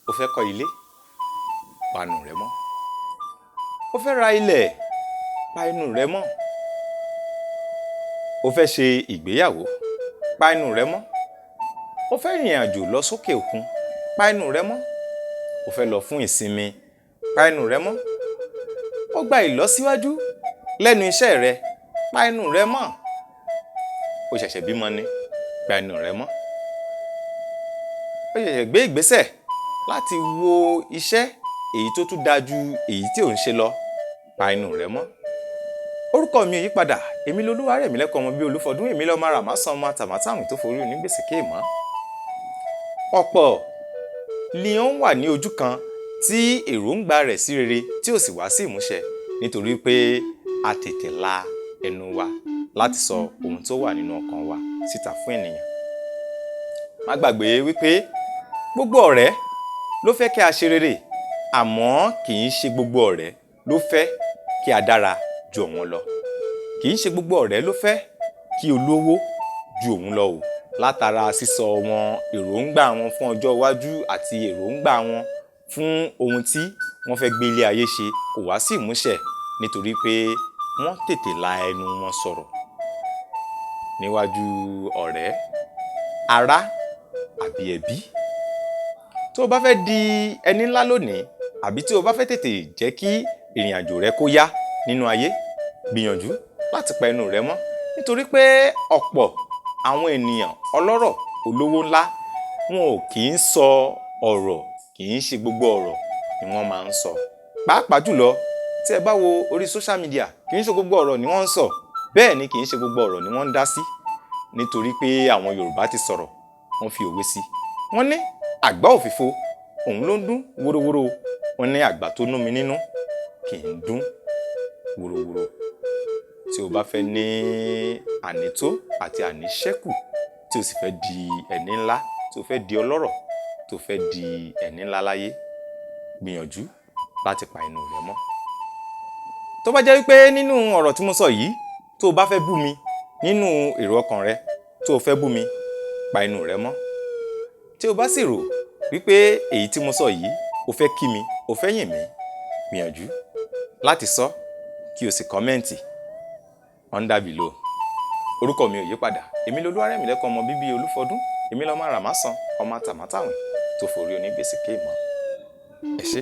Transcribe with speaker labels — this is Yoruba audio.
Speaker 1: o fẹ́ kọ́ ilé, pa ẹnu rẹ mọ́. O fẹ́ ra ilẹ̀, pa ẹnu rẹ mọ́. O fẹ́ ṣe ìgbéyàwó, pa ẹnu rẹ mọ́. O fẹ́ rìnrìn àjò lọ sókè òkun, pa ẹnu rẹ mọ́. O fẹ́ lọ fún ìsinmi, pa ẹnu rẹ mọ́. O gba ìlọsíwájú lẹ́nu iṣẹ́ rẹ, pa ẹnu rẹ mọ́. O ṣẹ̀ṣẹ̀ bímọ ni, pa ẹnu rẹ mọ́. O ṣẹ̀ṣẹ̀ gbé ìgbésẹ̀ láti wo iṣẹ́ èyí tó tún dáa ju èyí tí ò ń ṣe lọ, pa ẹnu rẹ mọ́. Orúkọ mi ò yí padà, èmi l'Olúwarẹ̀mílẹ́kún ọmọ bí Olúfọdún, èmi lọ́mọ àràmásán ọmọ àtàmátàwìn tó forí onígbèsè kéèmọ́. Ọ̀pọ̀ ni ó ń wà ní ojú kan tí èròǹgbà rẹ̀ sí rere tí ò sì wá sí ìmúṣẹ nítorí pé a tètè la ẹnu wa láti sọ ohun tó wà nínú ọkàn wa síta fún ènìyàn. Má gbàgbé wípé gbogbo ọ̀rẹ́ ló fẹ́ kí a ṣe rere, àmọ́ kì í ṣe gbogbo ọ̀rẹ́ ló fẹ́ kí a dára ju òun lọ. Kì í ṣe gbogbo ọ̀rẹ́ ló fẹ́ kí o lówó ju òun lọ o, látara sísọ wọn èròǹgbà wọn fún ọjọ́ iwájú àti èròǹgbà wọn fún ohun tí wọ́n fẹ́ gbé ilé ayé ṣe kò wá sí ìmúṣẹ nítorí pé wọ́n tètè la ẹnu wọn sọ̀rọ̀ níwájú ọ̀rẹ́, ará àbí ẹbí. Tó o bá fẹ́ di ẹni ńlá lónìí àbí tí o bá fẹ́ tètè jẹ́ kí ìrìn àjò rẹ kó yá nínú ayé, gbìyànjú láti pa ẹnu rẹ mọ́ nítorí pé ọ̀pọ̀ àwọn ènìyàn ọlọ́rọ̀ olówó ńlá wọn ò kì í sọ ọ̀rọ̀, kì í ṣe gbogbo ọ̀rọ̀ ni wọ́n máa ń sọ. Pàápàá jùlọ tí ẹ bá wo orí social media, kì í ṣe gbogbo ọ̀rọ̀ ni wọ́n ń sọ, bẹ́ẹ̀ ni kì í ṣe gbogbo ọ̀rọ̀ ni wọ́n ń dá sí nítorí pé àwọn Yorùbá ti sọ̀rọ̀, wọ́n fi òwe sí. Wọ́n ní àgbá òfìfo òun ló ń dún wórówóró, wọ́n ní àgbà tó nómi nínú kì í dún wórówóró. Tí o bá fẹ́ ní ànító àti àníṣẹ́kù, tí o sì fẹ́ di ẹni ńlá, tí o fẹ́ di ọlọ́rọ̀, tí o fẹ́ di ẹni ńlá láyé, gbìyànjú láti pa ẹnu rẹ mọ́. Tó bá jẹ́ wípé nínú ọ̀rọ̀ tí mo sọ yìí, tó o bá fẹ́ bú mi nínú èrò ọkàn rẹ, tó o fẹ́ bú mi, pa ẹnu rẹ mọ́. Tí o bá sì rò wípé èyí tí mo sọ yìí o fẹ́ kí mi, o fẹ́ yìn mí, gbìyànjú láti sọ kí o sì kọ́mẹ́ǹtì under below. Orúkọ mi ò yí padà, èmi l'Olúwarẹ̀mílẹ́kún ọmọ bíbí Olúfọdún, èmi lọ́mọ àràmásán ọmọ àtàmátàwìn tó forí onígbèsè kéèmọ́. Ẹ ṣé.